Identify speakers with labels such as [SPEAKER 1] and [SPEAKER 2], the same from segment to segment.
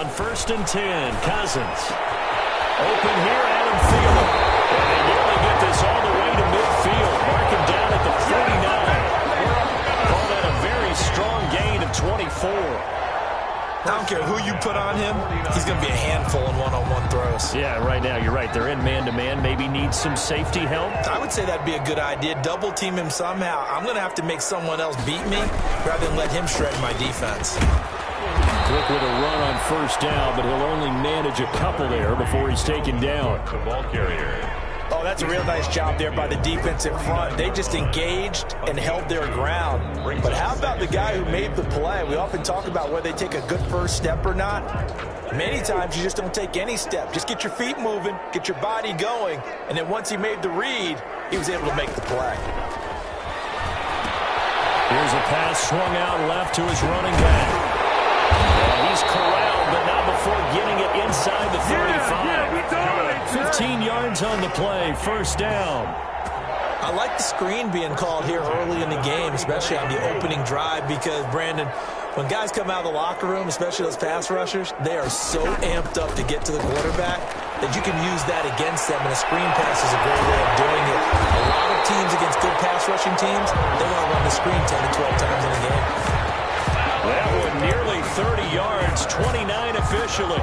[SPEAKER 1] On 1st and 10, Cousins. Open here, Adam Thielen. And they nearly get this all the way to midfield. Mark him down at the 49. Call that a very strong gain of 24.
[SPEAKER 2] I don't care who you put on him, he's going to be a handful in one-on-one throws.
[SPEAKER 1] Yeah, right now, you're right. They're in man-to-man. Maybe need some safety help.
[SPEAKER 2] I would say that'd be a good idea. Double team him somehow. I'm going to have to make someone else beat me rather than let him shred my defense.
[SPEAKER 1] Quick with a run on 1st down, but he'll only manage a couple there before he's taken down.
[SPEAKER 3] The ball carrier.
[SPEAKER 2] Oh, that's a real nice job there by the defense in front. They just engaged and held their ground. But how about the guy who made the play? We often talk about whether they take a good first step or not. Many times you just don't take any step. Just get your feet moving, get your body going, and then once he made the read, he was able to make the play.
[SPEAKER 1] Here's a pass swung out left to his running back. And he's corralled, but not before getting it inside the 35. 15 yards on the play, 1st down.
[SPEAKER 2] I like the screen being called here early in the game, especially on the opening drive, because, Brandon, when guys come out of the locker room, especially those pass rushers, they are so amped up to get to the quarterback that you can use that against them, and a screen pass is a great way of doing it. A lot of teams against good pass rushing teams, they want to run the screen 10 to 12 times in a game.
[SPEAKER 1] That one nearly 30 yards, 29 officially.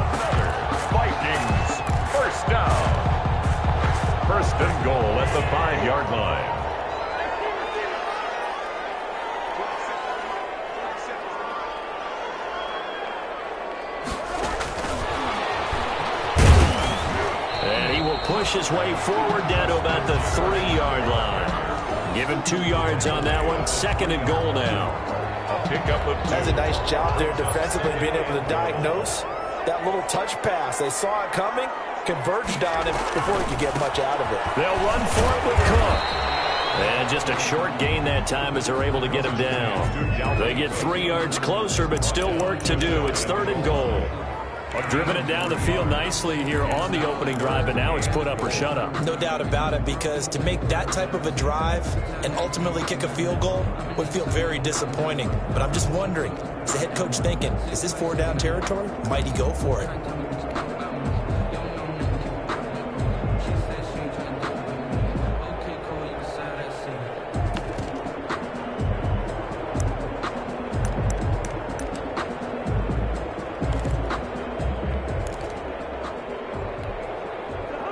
[SPEAKER 3] Vikings, 1st down. 1st and goal at the 5-yard line.
[SPEAKER 1] And he will push his way forward down to about the 3-yard line. Give him 2 yards on that one. 2nd and goal now.
[SPEAKER 2] That's a nice job there defensively, being able to diagnose that little touch pass. They saw it coming, converged on him before he could get much out of it.
[SPEAKER 1] They'll run for it with Cook. And just a short gain that time as they're able to get him down. They get 3 yards closer, but still work to do. It's 3rd and goal. Driven it down the field nicely here on the opening drive, but now it's put up or shut up.
[SPEAKER 2] No doubt about it, because to make that type of a drive and ultimately kick a field goal would feel very disappointing. But I'm just wondering, is the head coach thinking, is this 4-down territory? Might he go for it?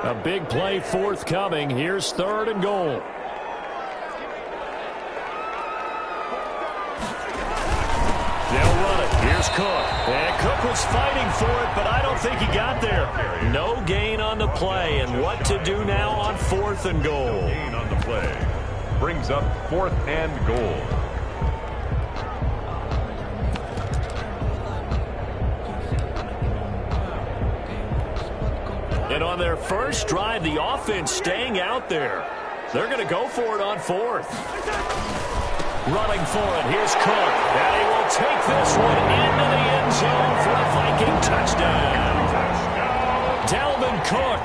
[SPEAKER 1] A big play forthcoming. Here's 3rd and goal. They'll run it. Here's Cook. And Cook was fighting for it, but I don't think he got there. No gain on the play. And what to do now on 4th and goal?
[SPEAKER 3] Gain on the play. Brings up 4th and goal.
[SPEAKER 1] And on their first drive, the offense staying out there. They're going to go for it on 4th. Running for it. Here's Cook. And he will take this one into the end zone for a Viking touchdown. Dalvin Cook,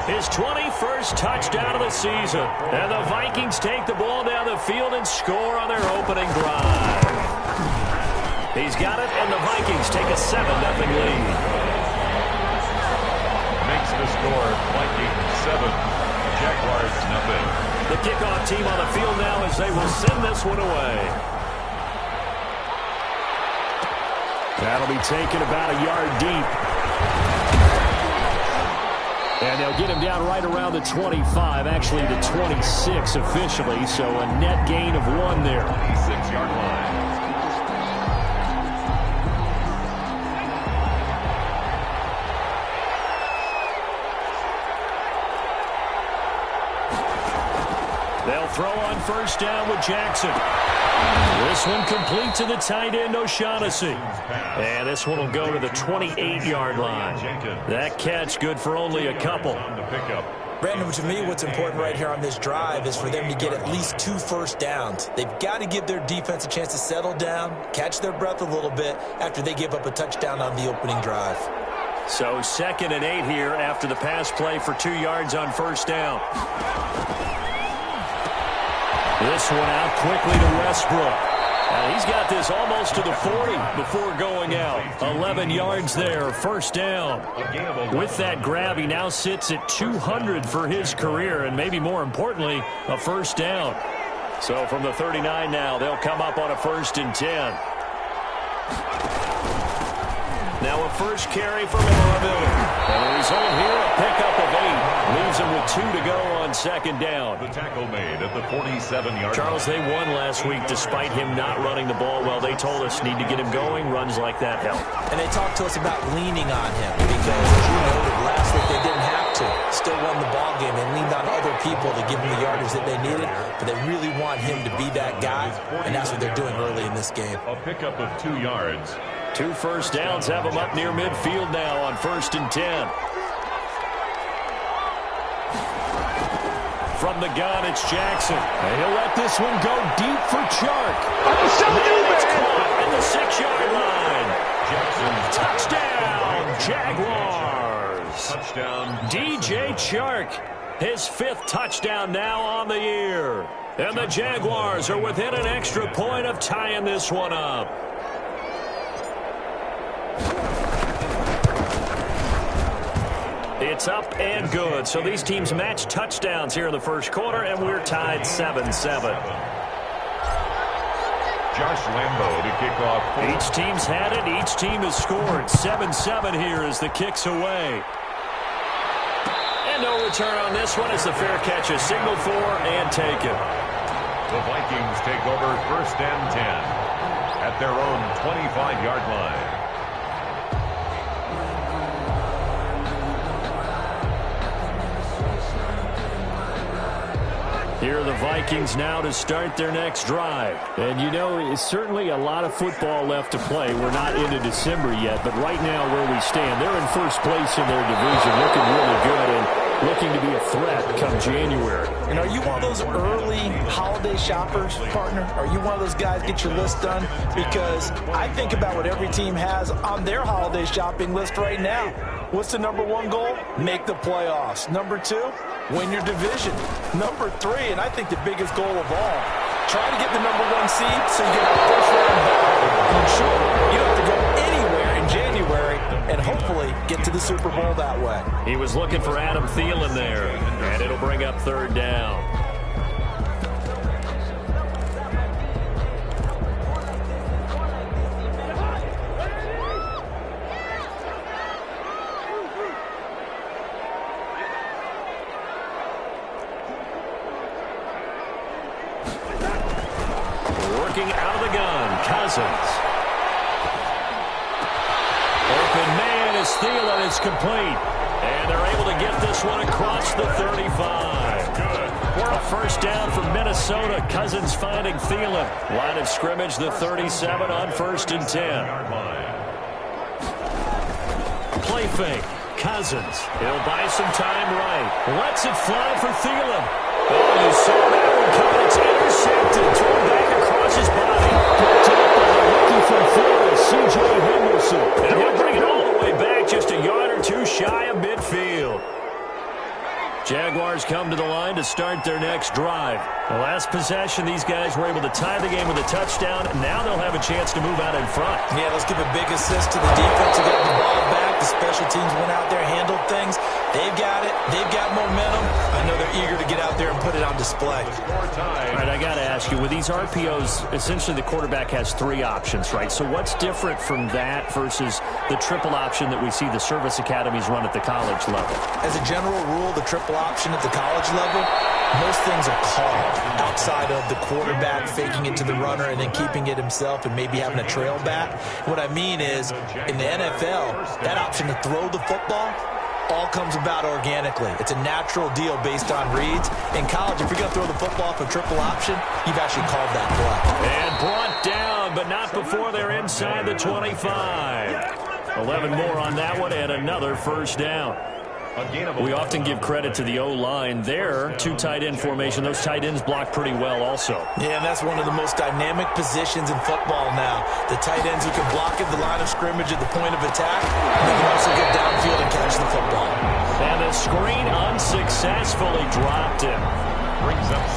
[SPEAKER 1] his 21st touchdown of the season. And the Vikings take the ball down the field and score on their opening drive. He's got it, and the Vikings take a 7-0 lead.
[SPEAKER 3] Makes the score Vikings 7, Jaguars 0.
[SPEAKER 1] The kickoff team on the field now as they will send this one away. That'll be taken about a yard deep. And they'll get him down right around the 25, actually the 26 officially, so a net gain of 1 there.
[SPEAKER 3] 26-yard line.
[SPEAKER 1] They'll throw on 1st down with Jackson. This one complete to the tight end, O'Shaughnessy. And this one will go to the 28-yard line. That catch good for only a couple.
[SPEAKER 2] Brandon, to me, what's important right here on this drive is for them to get at least 2 first downs. They've got to give their defense a chance to settle down, catch their breath a little bit after they give up a touchdown on the opening drive.
[SPEAKER 1] So 2nd and 8 here after the pass play for 2 yards on 1st down. This one out quickly to Westbrook. He's got this almost to the 40 before going out. 11 yards there, first down. With that grab, he now sits at 200 for his career, and maybe more importantly, a first down. So from the 39 now, they'll come up on a 1st and 10. Now a first carry for Miller. And the result here, a pickup of 8. Leaves him with 2 to go on 2nd down.
[SPEAKER 3] The tackle made at the 47-yard line.
[SPEAKER 1] Charles, they won last week despite him not running the ball well. They told us need to get him going. Runs like that help.
[SPEAKER 2] And they talked to us about leaning on him because, as you noted, last week they didn't have to. Still won the ball game. They leaned on other people to give him the yardage that they needed, but they really want him to be that guy, and that's what they're doing early in this game.
[SPEAKER 3] A pickup of 2 yards.
[SPEAKER 1] 2 first downs have him up near midfield now on 1st and 10. From the gun, it's Jackson. And he'll let this one go deep for Chark. It's caught at the 6-yard line. Jackson. Touchdown, Jaguars.
[SPEAKER 3] Touchdown.
[SPEAKER 1] DJ Chark, his 5th touchdown now on the year. And the Jaguars are within an extra point of tying this one up. It's up and good. So these teams match touchdowns here in the first quarter, and we're tied 7-7.
[SPEAKER 3] Josh Lambo to kick off.
[SPEAKER 1] Each team's had it. Each team has scored. 7-7 here as the kick's away. And no return on this one as the fair catch is signaled for and taken.
[SPEAKER 3] The Vikings take over 1st and 10 at their own 25-yard line.
[SPEAKER 1] Here are the Vikings now to start their next drive. And, you know, it's certainly a lot of football left to play. We're not into December yet, but right now where we stand, they're in first place in their division, looking really good and looking to be a threat come January.
[SPEAKER 2] And are you one of those early holiday shoppers, partner? Are you one of those guys get your list done? Because I think about what every team has on their holiday shopping list right now. What's the number 1 goal? Make the playoffs. Number 2, win your division. Number 3, and I think the biggest goal of all, try to get the number 1 seed so you get a first-round bye. And sure, you don't have to go anywhere in January and hopefully get to the Super Bowl that way.
[SPEAKER 1] He was looking for Adam Thielen there, and it'll bring up 3rd down. Working out of the gun, Cousins. Open man is Thielen. It's complete. And they're able to get this one across the 35. Good. A first down for Minnesota. Cousins finding Thielen. Line of scrimmage, the 37 on 1st and 10. Play fake. Cousins. He'll buy some time right. Lets it fly for Thielen. Oh, you saw that one coming. It's intercepted. Thrown back across his body. Picked up by the rookie from Florida, C.J. Henderson. And he'll bring it all the way back just a yard or 2 shy of midfield. Jaguars come to the line to start their next drive. The last possession, these guys were able to tie the game with a touchdown. Now they'll have a chance to move out in front.
[SPEAKER 2] Yeah, let's give a big assist to the defense to get the ball back. The special teams went out there, handled things. They've got it. They've got momentum. I know they're eager to get out there and put it on display.
[SPEAKER 1] All right, I got to ask you, with these RPOs, essentially the quarterback has 3 options, right? So what's different from that versus the triple option that we see the service academies run at the college level?
[SPEAKER 2] As a general rule, the triple option at the college level, most things are called outside of the quarterback faking it to the runner and then keeping it himself and maybe having a trail back. What I mean is, in the NFL, that option to throw the football all comes about organically. It's a natural deal based on reads. In college, if you're going to throw the football off a triple option, you've actually called that play.
[SPEAKER 1] And brought down, but not before they're inside the 25. 11 more on that one and another first down. We often give credit to the O-line there. 2 tight end formation. Those tight ends block pretty well also.
[SPEAKER 2] Yeah, and that's one of the most dynamic positions in football now. The tight ends who can block at the line of scrimmage at the point of attack, and they can also get downfield and catch the football.
[SPEAKER 1] And the screen unsuccessfully dropped him.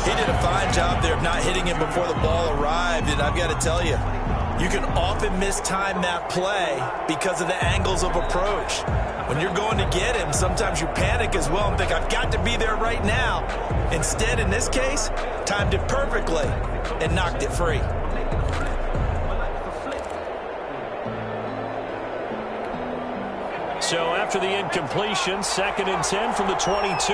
[SPEAKER 2] He did a fine job there of not hitting him before the ball arrived, and I've got to tell you, you can often mistime that play because of the angles of approach. When you're going to get him, sometimes you panic as well and think, I've got to be there right now. Instead, in this case, timed it perfectly and knocked it free.
[SPEAKER 1] So after the incompletion, 2nd and 10 from the 22.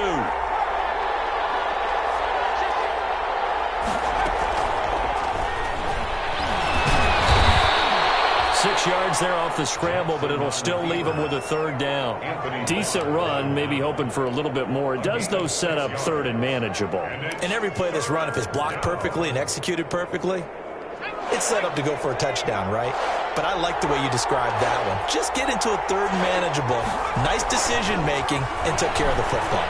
[SPEAKER 1] 6 yards there off the scramble, but it'll still leave him with a 3rd down. Decent run, maybe hoping for a little bit more. It does, though, set up 3rd and manageable.
[SPEAKER 2] And every play of this run, if it's blocked perfectly and executed perfectly, it's set up to go for a touchdown, right? But I like the way you described that one. Just get into a 3rd and manageable. Nice decision-making and took care of the football.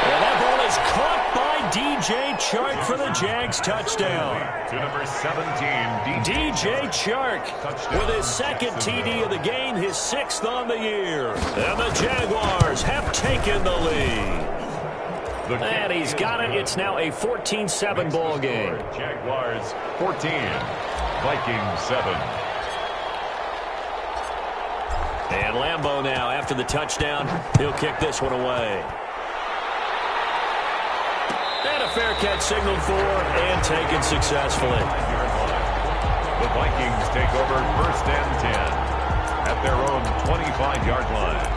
[SPEAKER 1] And that ball is caught by DJ Chark for the Jags touchdown.
[SPEAKER 3] To number 17,
[SPEAKER 1] DJ Chark with his 2nd TD of the game, his 6th on the year. And the Jaguars have taken the lead. And he's got it. It's now a 14-7 ball game.
[SPEAKER 3] Jaguars 14, Vikings 7.
[SPEAKER 1] And Lambeau now, after the touchdown, he'll kick this one away. And a fair catch signaled for and taken successfully.
[SPEAKER 3] The Vikings take over 1st and 10 at their own 25-yard line.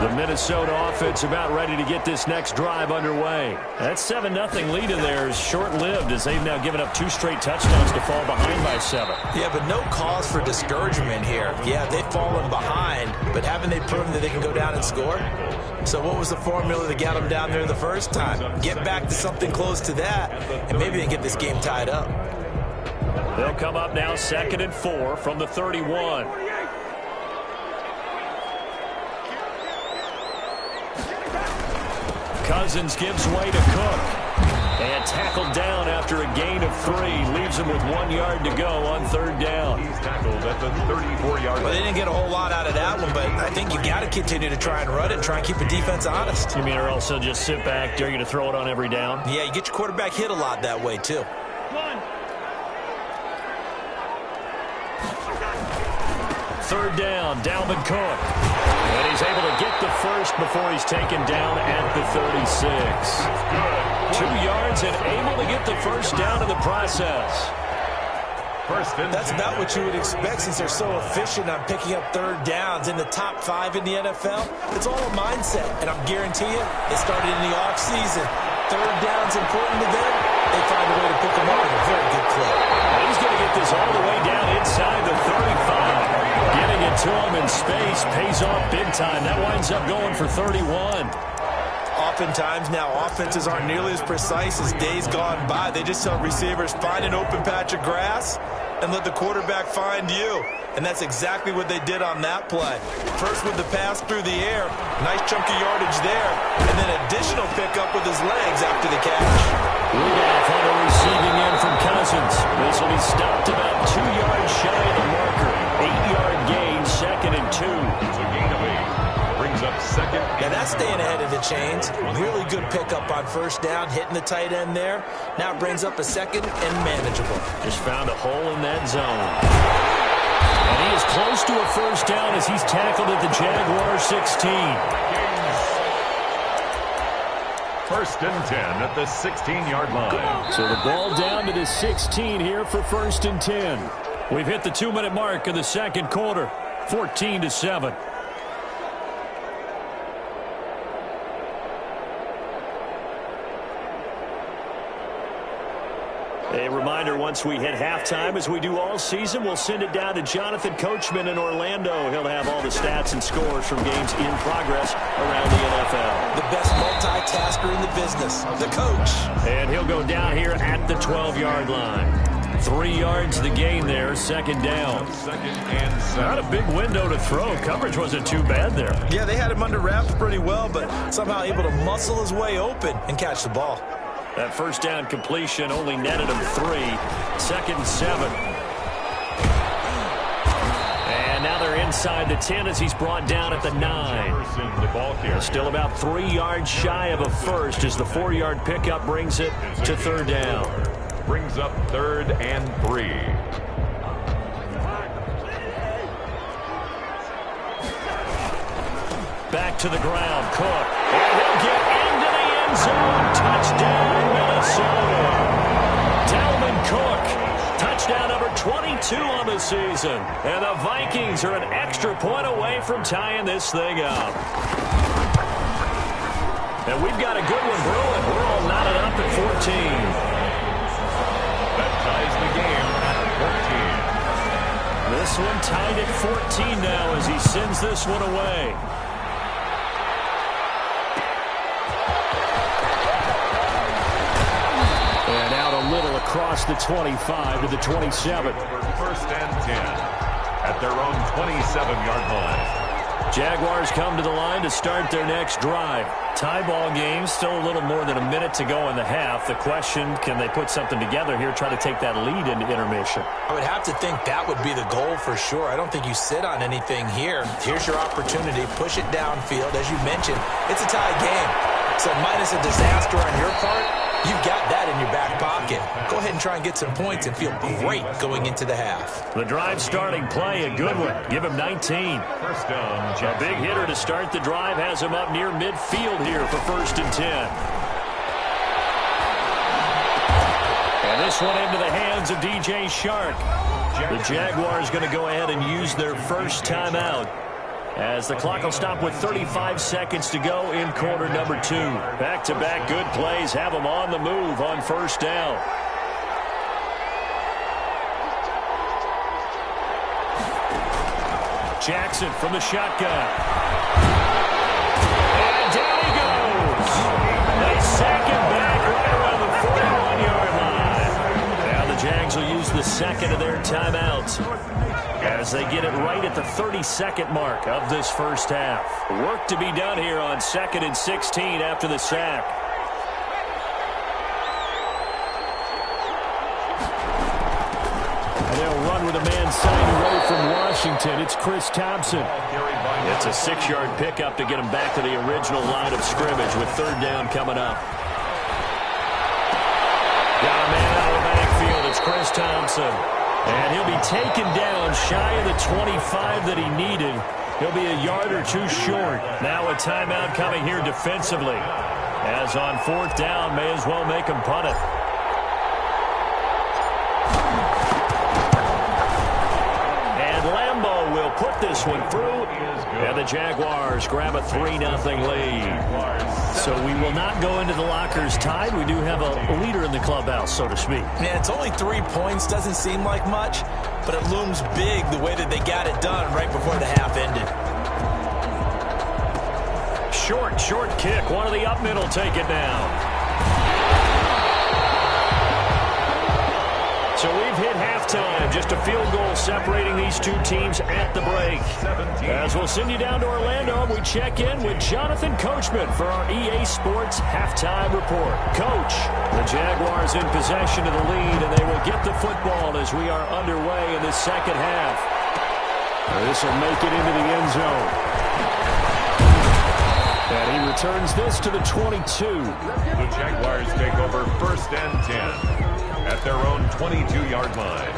[SPEAKER 1] The Minnesota offense about ready to get this next drive underway. That 7-0 lead in there is short-lived as they've now given up 2 straight touchdowns to fall behind by 7.
[SPEAKER 2] Yeah, but no cause for discouragement here. Yeah, they've fallen behind, but haven't they proven that they can go down and score? So what was the formula that got them down there the first time? Get back to something close to that, and maybe they get this game tied up.
[SPEAKER 1] They'll come up now 2nd and 4 from the 31. Cousins gives way to Cook. And tackled down after a gain of 3. Leaves him with 1 yard to go on 3rd down.
[SPEAKER 3] He's tackled at the 34-yard line.
[SPEAKER 2] Well, they didn't get a whole lot out of that one, but I think you got to continue to try and run it and try and keep the defense honest.
[SPEAKER 1] You mean, or also just sit back, dare you to throw it on every down?
[SPEAKER 2] Yeah, you get your quarterback hit a lot that way, too.
[SPEAKER 1] Third down, Dalvin Cook. And he's able to get the first before he's taken down at the 36. 2 yards and able to get the first down in the process.
[SPEAKER 2] That's about what you would expect since they're so efficient on picking up 3rd downs in the top 5 in the NFL. It's all a mindset, and I'm guarantee you, it started in the offseason. 3rd down's important to them. They find a way to pick them up at a very good clip.
[SPEAKER 1] He's going to get this all the way down inside the 35. Getting it to him in space pays off big time. That winds up going for 31.
[SPEAKER 2] Oftentimes now offenses aren't nearly as precise as days gone by. They just tell receivers, find an open patch of grass and let the quarterback find you. And that's exactly what they did on that play. First with the pass through the air, nice chunky yardage there, and then additional pickup with his legs after the catch.
[SPEAKER 1] Rudolph on the receiving end from Cousins. This will be stopped about 2 yards shy of the marker. 8-yard gain, 2nd and 2.
[SPEAKER 3] It's a gain of 8. Brings up 2nd.
[SPEAKER 2] Now that's staying ahead of the chains. Really good pickup on 1st down, hitting the tight end there. Now it brings up a 2nd and manageable.
[SPEAKER 1] Just found a hole in that zone. And he is close to a 1st down as he's tackled at the Jaguar 16.
[SPEAKER 3] 1st and 10 at the 16-yard line.
[SPEAKER 1] So the ball down to the 16 here for 1st and 10. We've hit the 2-minute mark of the 2nd quarter, 14-7. A reminder, once we hit halftime, as we do all season, we'll send it down to Jonathan Coachman in Orlando. He'll have all the stats and scores from games in progress around the NFL.
[SPEAKER 2] The best multitasker in the business, the coach.
[SPEAKER 1] And he'll go down here at the 12-yard line. 3 yards the gain there, 2nd down.
[SPEAKER 3] 2nd and 7.
[SPEAKER 1] Not a big window to throw. Coverage wasn't too bad there.
[SPEAKER 2] Yeah, they had him under wraps pretty well, but somehow able to muscle his way open and catch the ball.
[SPEAKER 1] That 1st down completion only netted him 3. 2nd and 7. And inside the 10 as he's brought down at the 9. Still about 3 yards shy of a first as the 4-yard pickup brings it to third down.
[SPEAKER 3] Brings up 3rd and 3.
[SPEAKER 1] Back to the ground, Cook. And he'll get into the end zone. Touchdown, Minnesota. Dalvin Cook. Touchdown number 22 on the season. And the Vikings are an extra point away from tying this thing up. And we've got a good one brewing. We're all knotted up at 14.
[SPEAKER 3] That ties the game at 14.
[SPEAKER 1] This one tied at 14 now as he sends this one away. And out a little across the 25 to the 27.
[SPEAKER 3] First and 10 at their own 27-yard line.
[SPEAKER 1] Jaguars come to the line to start their next drive. Tie ball game, still a little more than a minute to go in the half. The question, can they put something together here, try to take that lead into intermission?
[SPEAKER 2] I would have to think that would be the goal for sure. I don't think you sit on anything here. Here's your opportunity. Push it downfield. As you mentioned, it's a tie game. So minus a disaster on your part, you've got that in your back pocket. Go ahead and try and get some points and feel great going into the half.
[SPEAKER 1] The drive starting play, a good one. Give him 19.
[SPEAKER 3] First down.
[SPEAKER 1] A big hitter to start the drive has him up near midfield here for 1st and 10. And this one into the hands of DJ Shark. The Jaguars going to go ahead and use their first timeout, as the clock will stop with 35 seconds to go in quarter number 2. Back-to-back good plays have them on the move on 1st down. Jackson from the shotgun. And down he goes. They sack him back right around the 41-yard line. Now the Jags will use the second of their timeouts as they get it right at the 32nd mark of this first half. Work to be done here on 2nd and 16 after the sack. And they'll run with a man signed away from Washington. It's Chris Thompson. It's a 6-yard pickup to get him back to the original line of scrimmage with 3rd down coming up. Got a man out of the backfield. It's Chris Thompson. And he'll be taken down shy of the 25 that he needed. He'll be a yard or 2 short. Now a timeout coming here defensively, as on 4th down, may as well make him punt it. And Lambeau will put this one through, and the Jaguars grab a 3-0 lead. So we will not go into the lockers tied. We do have a leader in the clubhouse, so to speak.
[SPEAKER 2] Yeah, it's only 3 points. Doesn't seem like much, but it looms big the way that they got it done right before the half ended.
[SPEAKER 1] Short kick. One of the up middle take it down. So we've hit halftime. Just a field goal separating these two teams at the break. As we'll send you down to Orlando, we check in with Jonathan Coachman for our EA Sports Halftime Report. Coach, the Jaguars in possession of the lead, and they will get the football as we are underway in the second half. This will make it into the end zone. And he returns this to the 22.
[SPEAKER 3] The Jaguars take over 1st and 10. At their own 22-yard line.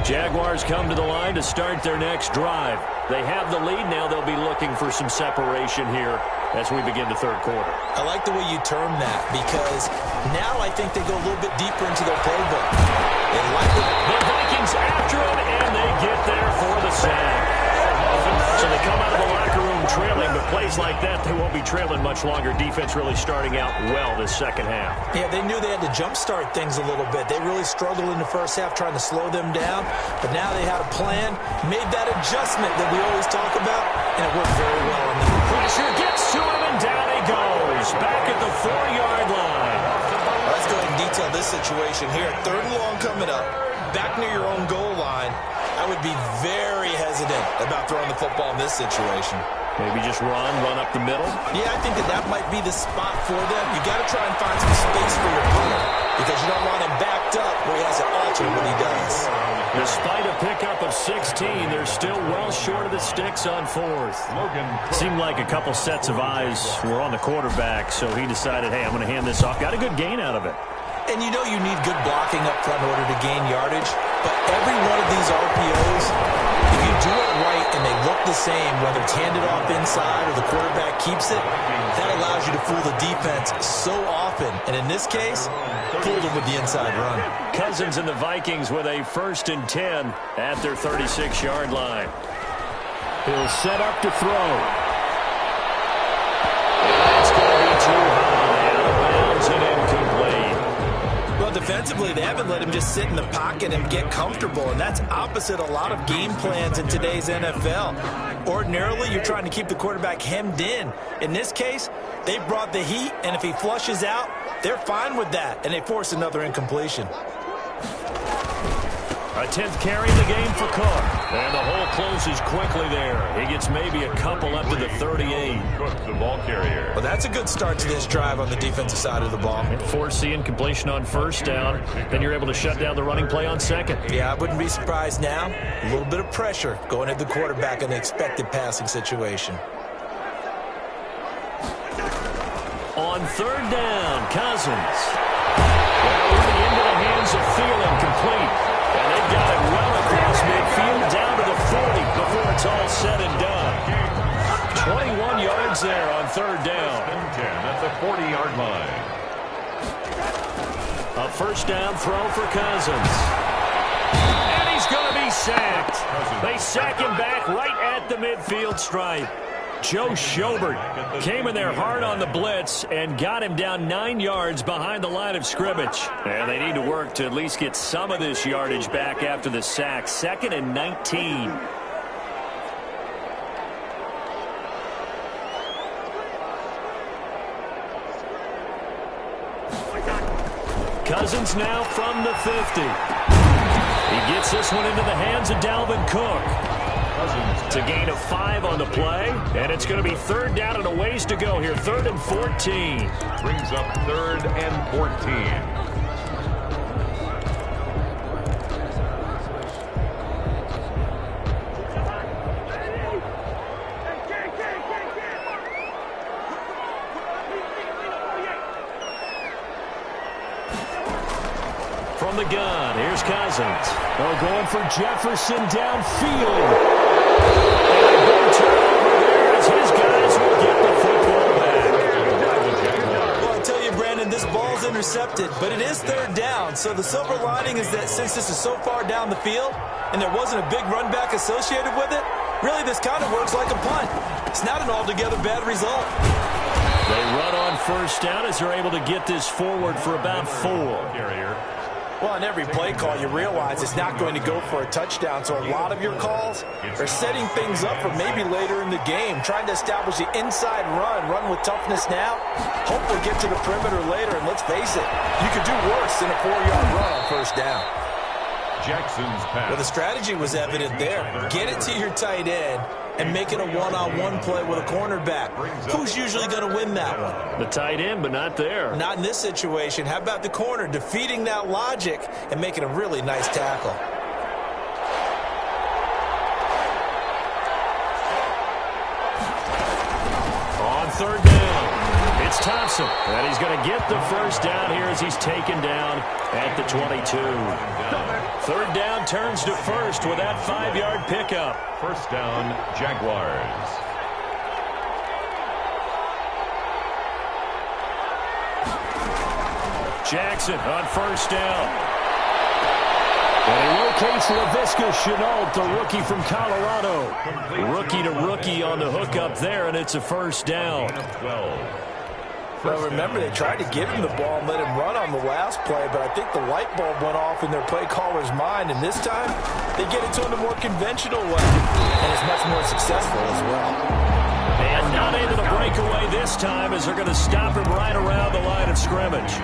[SPEAKER 1] Jaguars come to the line to start their next drive. They have the lead now. They'll be looking for some separation here as we begin the 3rd quarter.
[SPEAKER 2] I like the way you term that, because now I think they go a little bit deeper into their playbook. They like it.
[SPEAKER 1] The Vikings after him, and they get there for the sack. So they come out of the locker room trailing, but plays like that, they won't be trailing much longer. Defense really starting out well this second half.
[SPEAKER 2] Yeah, they knew they had to jumpstart things a little bit. They really struggled in the first half trying to slow them down, but now they had a plan, made that adjustment that we always talk about, and it worked very well.
[SPEAKER 1] Pressure gets to him, and down he goes. Back at the 4-yard line.
[SPEAKER 2] Let's go ahead and detail this situation here. 3rd and long coming up, back near your own goal line. I would be very hesitant about throwing the football in this situation.
[SPEAKER 1] Maybe just run up the middle?
[SPEAKER 2] Yeah, I think that might be the spot for them. You got to try and find some space for your opponent, because you don't want him backed picked up where he has to alter what he does.
[SPEAKER 1] Despite a pickup of 16, they're still well short of the sticks on fourth. Seemed like a couple sets of eyes were on the quarterback, so he decided, hey, I'm going to hand this off. Got a good gain out of it.
[SPEAKER 2] And you know you need good blocking up front in order to gain yardage, but every one of these RPOs, if you do it right and they look the same, whether it's handed off inside or the quarterback keeps it, that allows you to fool the defense so often. And in this case, fooled them with the inside run.
[SPEAKER 1] Cousins and the Vikings with a 1st and 10 at their 36-yard line. He'll set up to throw. It's going to be too high, out of bounds and incomplete.
[SPEAKER 2] Well, defensively, they haven't let him just sit in the pocket and get comfortable, and that's opposite a lot of game plans in today's NFL. Ordinarily, you're trying to keep the quarterback hemmed in. In this case, they brought the heat, and if he flushes out, they're fine with that, and they force another incompletion.
[SPEAKER 1] A 10th carry in the game for Cook. And the hole closes quickly there. He gets maybe a couple up to the 38.
[SPEAKER 3] Cook, the ball carrier.
[SPEAKER 2] Well, that's a good start to this drive on the defensive side of the ball.
[SPEAKER 1] Force the incompletion on 1st down. Then you're able to shut down the running play on 2nd.
[SPEAKER 2] Yeah, I wouldn't be surprised now. A little bit of pressure going at the quarterback in the expected passing situation.
[SPEAKER 1] On 3rd down, Cousins. Well, into the hands of Thielen, complete. And they've got it well across midfield, down to the 40 before it's all said and done. 21 yards there on 3rd down.
[SPEAKER 3] 10 at the 40-yard line.
[SPEAKER 1] A 1st down throw for Cousins. And he's going to be sacked. They sack him back right at the midfield stripe. Joe Schobert came in there hard on the blitz and got him down 9 yards behind the line of scrimmage. And they need to work to at least get some of this yardage back after the sack. 2nd and 19. Cousins now from the 50. He gets this one into the hands of Dalvin Cook. It's a gain of 5 on the play, and it's going to be 3rd down and a ways to go here. 3rd and 14.
[SPEAKER 3] Brings up 3rd and 14.
[SPEAKER 1] From the gun, here's Cousins. Oh, going for Jefferson downfield. And a good turnover there as his guys will get the football back.
[SPEAKER 2] Well, I tell you, Brandon, this ball's intercepted, but it is 3rd down. So the silver lining is that since this is so far down the field and there wasn't a big run back associated with it, really this kind of works like a punt. It's not an altogether bad result.
[SPEAKER 1] They run on 1st down as they're able to get this forward for about 4.
[SPEAKER 2] Well, on every play call, you realize it's not going to go for a touchdown, so a lot of your calls are setting things up for maybe later in the game, trying to establish the inside run with toughness now, hopefully get to the perimeter later, and let's face it, you could do worse than a 4-yard run on 1st down.
[SPEAKER 3] Jackson's pass.
[SPEAKER 2] Well, the strategy was evident there. Get it to your tight end and make it a one-on-one play with a cornerback. Who's usually going to win that one?
[SPEAKER 1] The tight end, but not there.
[SPEAKER 2] Not in this situation. How about the corner defeating that logic and making a really nice tackle?
[SPEAKER 1] On 3rd down, it's Thompson. And he's going to get the 1st down here as he's taken down at the 22. 3rd down turns to 1st with that 5-yard pickup.
[SPEAKER 3] 1st down, Jaguars.
[SPEAKER 1] Jackson on 1st down. And he locates Laviska Shenault, the rookie from Colorado. Rookie to rookie on the hook up there, and it's a 1st down.
[SPEAKER 2] Well, remember, they tried to give him the ball and let him run on the last play, but I think the light bulb went off in their play caller's mind, and this time they get it to him the more conventional way, and it's much more successful as well.
[SPEAKER 1] And not able to break away this time as they're going to stop him right around the line of scrimmage.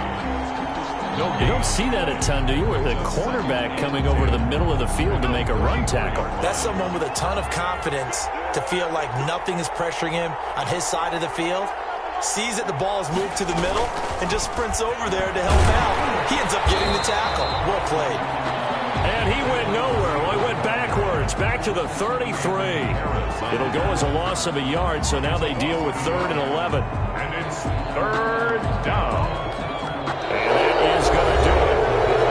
[SPEAKER 1] You don't see that a ton, do you? With the cornerback coming over to the middle of the field to make a run tackle.
[SPEAKER 2] That's someone with a ton of confidence to feel like nothing is pressuring him on his side of the field. Sees that the ball has moved to the middle and just sprints over there to help out. He ends up getting the tackle. Well played.
[SPEAKER 1] And he went nowhere. Well, he went backwards, back to the 33. It'll go as a loss of a yard, so now they deal with 3rd and 11.
[SPEAKER 3] And it's 3rd down.
[SPEAKER 1] And that is going to do it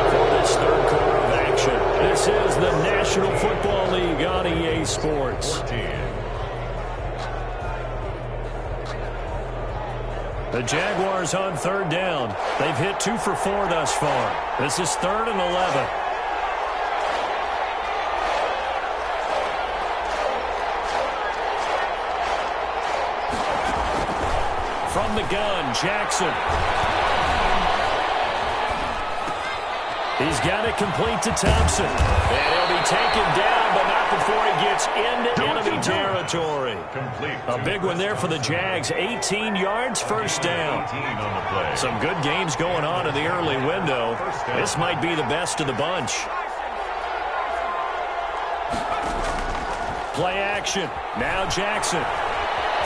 [SPEAKER 1] for this 3rd quarter of action. This is the National Football League on EA Sports.
[SPEAKER 3] 14.
[SPEAKER 1] The Jaguars on 3rd down. They've hit 2 for 4 thus far. This is 3rd and 11. From the gun, Jackson. He's got it complete to Thompson. And he'll be taken down, but not before he gets into enemy territory. A big one there for the Jags. 18 yards, 1st down.
[SPEAKER 3] 18 on the play.
[SPEAKER 1] Some good games going on in the early window. This might be the best of the bunch. Play action. Now Jackson.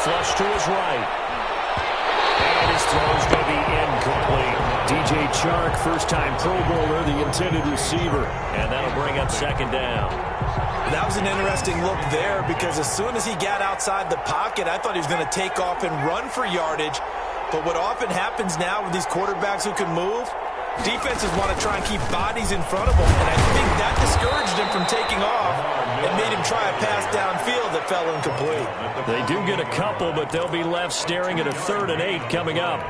[SPEAKER 1] Flush to his right. And his throw's going to be incomplete. DJ Chark, first-time Pro Bowler, the intended receiver. And that'll bring up 2nd down.
[SPEAKER 2] That was an interesting look there because as soon as he got outside the pocket, I thought he was going to take off and run for yardage. But what often happens now with these quarterbacks who can move, defenses want to try and keep bodies in front of them. And I think that discouraged him from taking off and made him try a pass downfield that fell incomplete.
[SPEAKER 1] They do get a couple, but they'll be left staring at a 3rd and 8 coming up.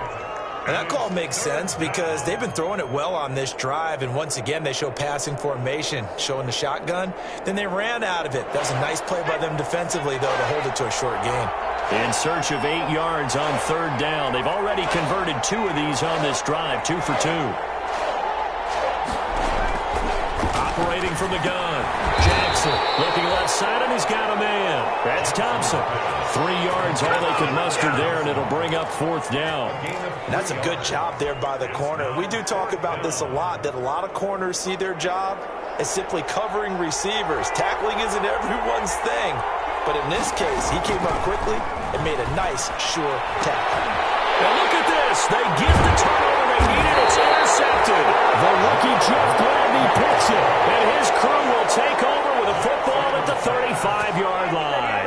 [SPEAKER 2] And that call makes sense because they've been throwing it well on this drive, and once again they show passing formation, showing the shotgun. Then they ran out of it. That was a nice play by them defensively, though, to hold it to a short gain.
[SPEAKER 1] In search of 8 yards on 3rd down. They've already converted 2 of these on this drive, 2 for 2. Operating from the gun. Jackson looking left side, and he's got a man. That's Thompson. 3 yards, all they could muster there, and it'll bring up 4th down.
[SPEAKER 2] And that's a good job there by the corner. We do talk about this a lot, that a lot of corners see their job as simply covering receivers. Tackling isn't everyone's thing. But in this case, he came up quickly and made a nice, sure tackle.
[SPEAKER 1] And look at this. They get the turnover they needed. It's intercepted. The rookie Jeff Gladney picks it. And his crew will take over with a football at the 35-yard line.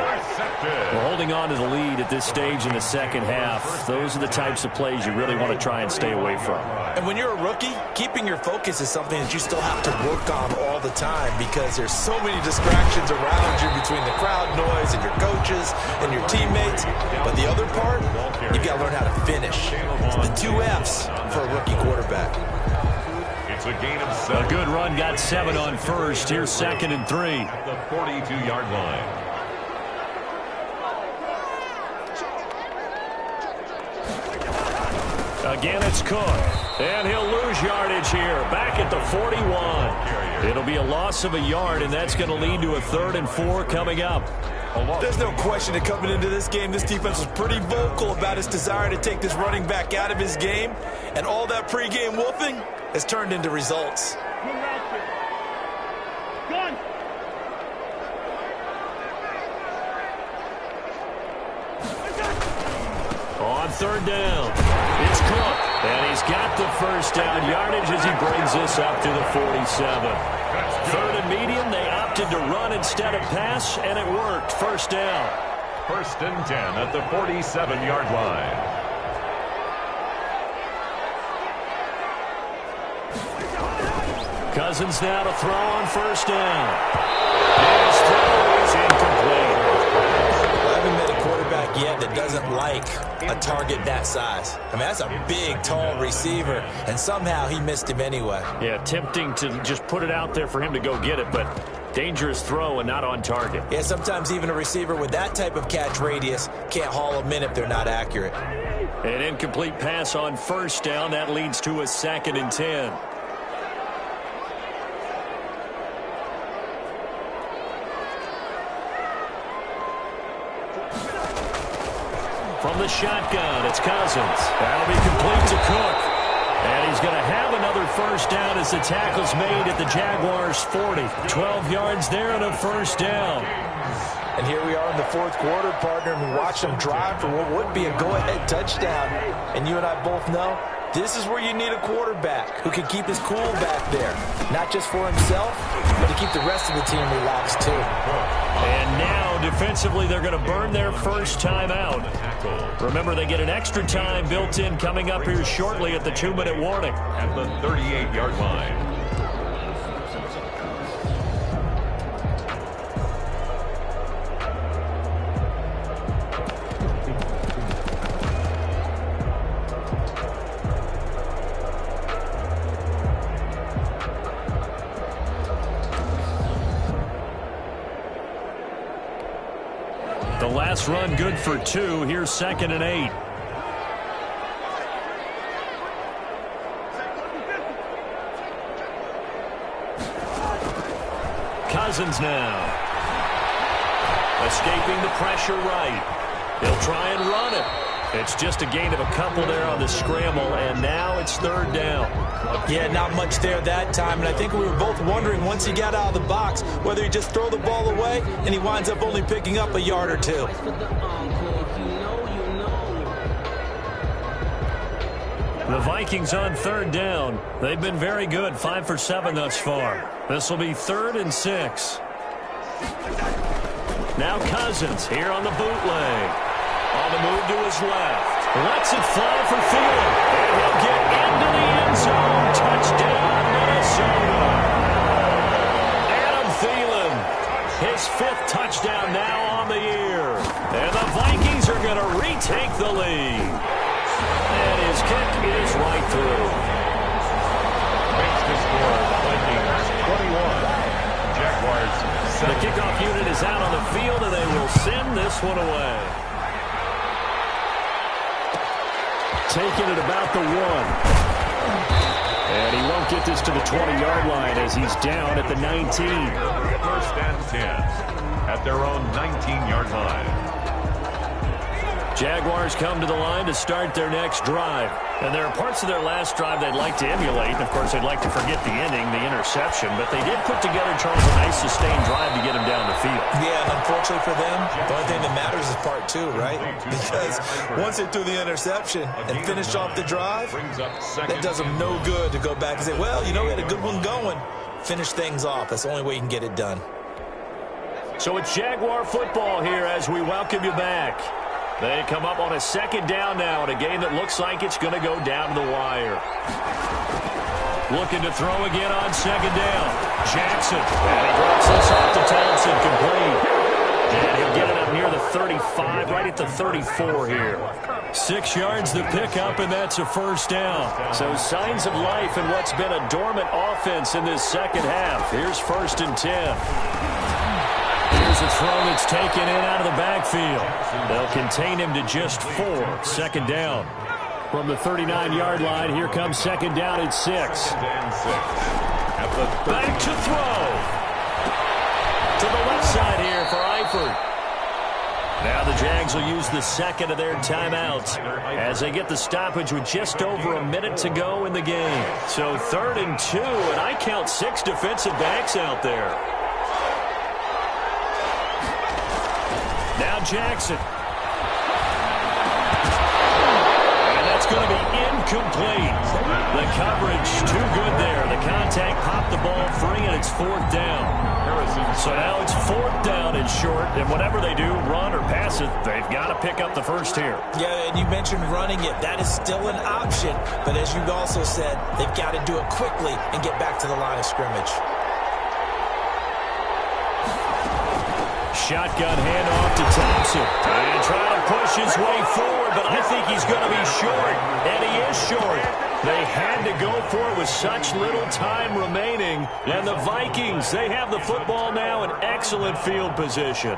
[SPEAKER 1] We're holding on to the lead at this stage in the 2nd half. Those are the types of plays you really want to try and stay away from.
[SPEAKER 2] And when you're a rookie, keeping your focus is something that you still have to work on all the time because there's so many distractions around you between the crowd noise and your coaches and your teammates. But the other part, you've got to learn how to finish. It's the 2 F's for a rookie quarterback.
[SPEAKER 3] It's a gain of 7.
[SPEAKER 1] A good run got 7 on 1st. Here's 2nd and 3.
[SPEAKER 3] At the 42-yard line.
[SPEAKER 1] Again, it's Cook. And he'll lose yardage here. Back at the 41. It'll be a loss of a yard, and that's going to lead to a 3rd and 4 coming up.
[SPEAKER 2] There's no question that coming into this game, this defense was pretty vocal about its desire to take this running back out of his game. And all that pregame wolfing has turned into results.
[SPEAKER 1] On 3rd down, it's Cook. And he's got the 1st down yardage as he brings this up to the 47. 3rd and medium, they opted to run instead of pass, and it worked. 1st down.
[SPEAKER 3] 1st and 10 at the 47-yard line.
[SPEAKER 1] Cousins now to throw on 1st down. And his throw is incomplete.
[SPEAKER 2] I haven't met a quarterback yet that doesn't like a target that size. I mean, that's a big, tall receiver, and somehow he missed him anyway.
[SPEAKER 1] Yeah, tempting to just put it out there for him to go get it, but dangerous throw and not on target.
[SPEAKER 2] Yeah, sometimes even a receiver with that type of catch radius can't haul them in if they're not accurate.
[SPEAKER 1] An incomplete pass on 1st down. That leads to a 2nd and 10. From the shotgun, it's Cousins. That'll be complete to Cook. And he's going to have another 1st down as the tackle's made at the Jaguars' 40. 12 yards there and a 1st down.
[SPEAKER 2] And here we are in the 4th quarter, partner, and we watched them drive for what would be a go-ahead touchdown. And you and I both know This is where you need a quarterback who can keep his cool back there. Not just for himself, but to keep the rest of the team relaxed too.
[SPEAKER 1] And now, defensively, they're going to burn their first time out. Remember, they get an extra time built in coming up here shortly at the 2-minute warning.
[SPEAKER 3] At the 38-yard line.
[SPEAKER 1] The last run good for 2. Here's 2nd and 8. Cousins now. Escaping the pressure right. He'll try and run it. It's just a gain of a couple there on the scramble, and now it's 3rd down.
[SPEAKER 2] Yeah, not much there that time, and I think we were both wondering once he got out of the box whether he just throw the ball away and he winds up only picking up a yard or 2.
[SPEAKER 1] The Vikings on 3rd down. They've been very good, 5 for 7 thus far. This will be 3rd and 6. Now Cousins here on the bootleg. On the move to his left. Lets it fly for Thielen. And he'll get into the end zone. Touchdown, Minnesota. Adam Thielen, his 5th touchdown now on the year. And the Vikings are going to retake the lead. And his kick is right through.
[SPEAKER 3] Makes the score, Vikings 21. Jaguars 7.
[SPEAKER 1] The kickoff unit is out on the field, and they will send this one away. Taking it about the 1. And he won't get this to the 20-yard line as he's down at the 19.
[SPEAKER 3] 1st and 10 at their own 19-yard line.
[SPEAKER 1] Jaguars come to the line to start their next drive. And there are parts of their last drive they'd like to emulate. And, of course, they'd like to forget the ending, the interception. But they did put together, Charles, a nice sustained drive to get him down the field.
[SPEAKER 2] Yeah, and unfortunately for them, the only thing that matters is part 2, right? Because once they threw the interception and finished off the drive, that does them no good to go back and say, well, you know, we had a good one going. Finish things off. That's the only way you can get it done.
[SPEAKER 1] So it's Jaguar football here as we welcome you back. They come up on a 2nd down now in a game that looks like it's going to go down to the wire. Looking to throw again on 2nd down. Jackson. And he drops this off to Thompson, complete. And he'll get it up near the 35, right at the 34 here. 6 yards to pick up, and that's a 1st down. So signs of life in what's been a dormant offense in this second half. Here's 1st and 10. Here's a throw that's taken in out of the backfield. They'll contain him to just 4. 2nd down. From the 39-yard line, here comes 2nd down at 6. Back to throw. To the left side here for Eifert. Now the Jags will use the 2nd of their timeouts as they get the stoppage with just over a minute to go in the game. So 3rd and 2, and I count 6 defensive backs out there. Now Jackson. And that's going to be incomplete. The coverage too good there. The contact popped the ball free, and it's 4th down. So now it's 4th down and short, and whatever they do, run or pass it, they've got to pick up the 1st here.
[SPEAKER 2] Yeah, and you mentioned running it. That is still an option. But as you also said, they've got to do it quickly and get back to the line of scrimmage.
[SPEAKER 1] Shotgun handoff to Thompson. And trying to push his way forward, but I think he's going to be short. And he is short. They had to go for it with such little time remaining. And the Vikings, they have the football now in excellent field position.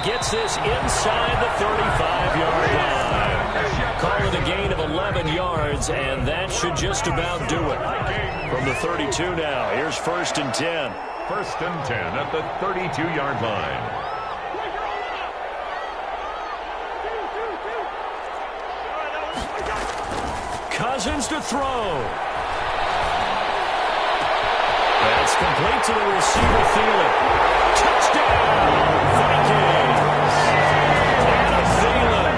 [SPEAKER 1] gets this inside the 35-yard line. Call it a gain of 11 yards, and that should just about do it. From the 32 now, here's 1st and 10.
[SPEAKER 3] 1st and 10 at the 32-yard line.
[SPEAKER 1] Cousins to throw. That's complete to the receiver, Thielen. Touchdown, Vikings. Adam Thielen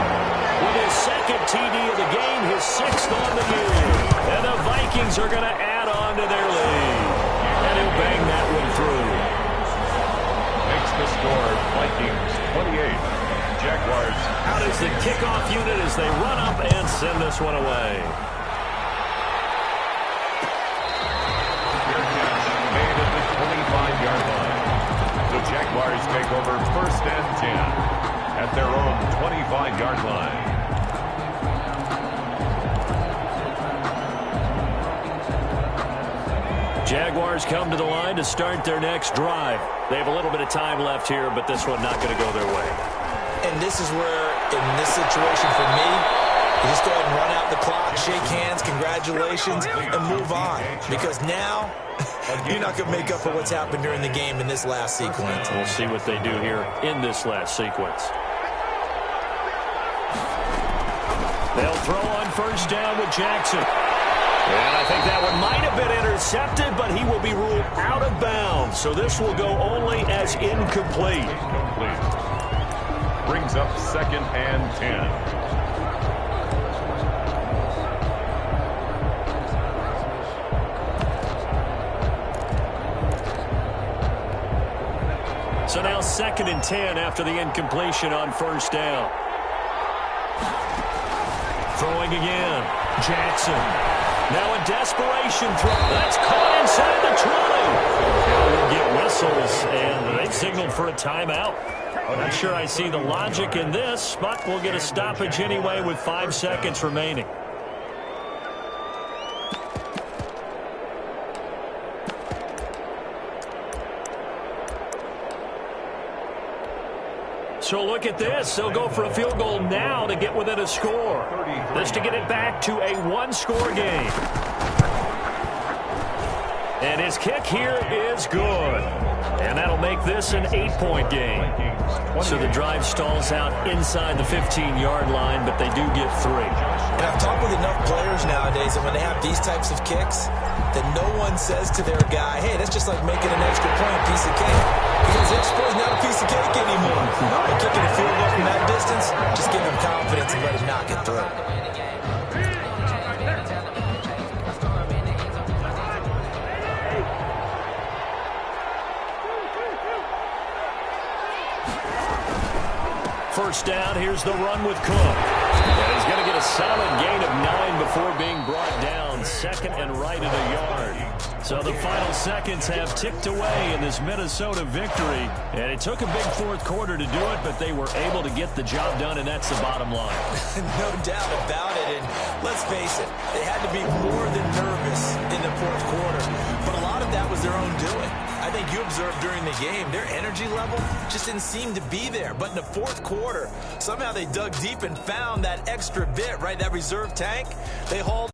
[SPEAKER 1] with his 2nd TD of the game, his 6th on the year. And the Vikings are going to add on to their lead. And he'll bang that one through.
[SPEAKER 3] Makes the score Vikings 28. Jaguars.
[SPEAKER 1] Out is the kickoff unit as they run up and send this one away.
[SPEAKER 3] Made at the 25-yard line. The Jaguars take over 1st and 10 at their own 25-yard line.
[SPEAKER 1] Jaguars come to the line to start their next drive. They have a little bit of time left here, but this one not going to go their way.
[SPEAKER 2] And this is where, in this situation for me, you just go ahead and run out the clock, shake hands, congratulations, and move on. Because now, you're not going to make up for what's happened during the game in this last sequence.
[SPEAKER 1] We'll see what they do here in this last sequence. They'll throw on 1st down with Jackson. And I think that one might have been intercepted, but he will be ruled out of bounds. So this will go only as incomplete.
[SPEAKER 3] Brings up 2nd and 10.
[SPEAKER 1] So now 2nd and 10 after the incompletion on 1st down. Throwing again. Jackson. Now a desperation throw. That's caught inside the 20. Now we'll get whistles, and they've signaled for a timeout. I'm not sure I see the logic in this, but we'll get a stoppage anyway with 5 seconds remaining. So look at this. They'll go for a field goal now to get within a score. This to get it back to a 1-score game. And his kick here is good. And that'll make this an 8-point game. So the drive stalls out inside the 15-yard line, but they do get 3.
[SPEAKER 2] And I've talked with enough players nowadays that when they have these types of kicks, that no one says to their guy, hey, that's just like making an extra point, piece of cake. Because extra point is not a piece of cake anymore. And kicking a field goal from that distance, just give him confidence and let him knock it through.
[SPEAKER 1] First down, here's the run with Cook. And he's going to get a solid gain of 9 before being brought down. 2nd and right at a yard. So the final seconds have ticked away in this Minnesota victory. And it took a big 4th quarter to do it, but they were able to get the job done, and that's the bottom line.
[SPEAKER 2] No doubt about it. And let's face it, they had to be more than nervous in the 4th quarter. But a lot of that was their own doing. I think you observed during the game, their energy level just didn't seem to be there. But in the 4th quarter, somehow they dug deep and found that extra bit, right, that reserve tank. They hauled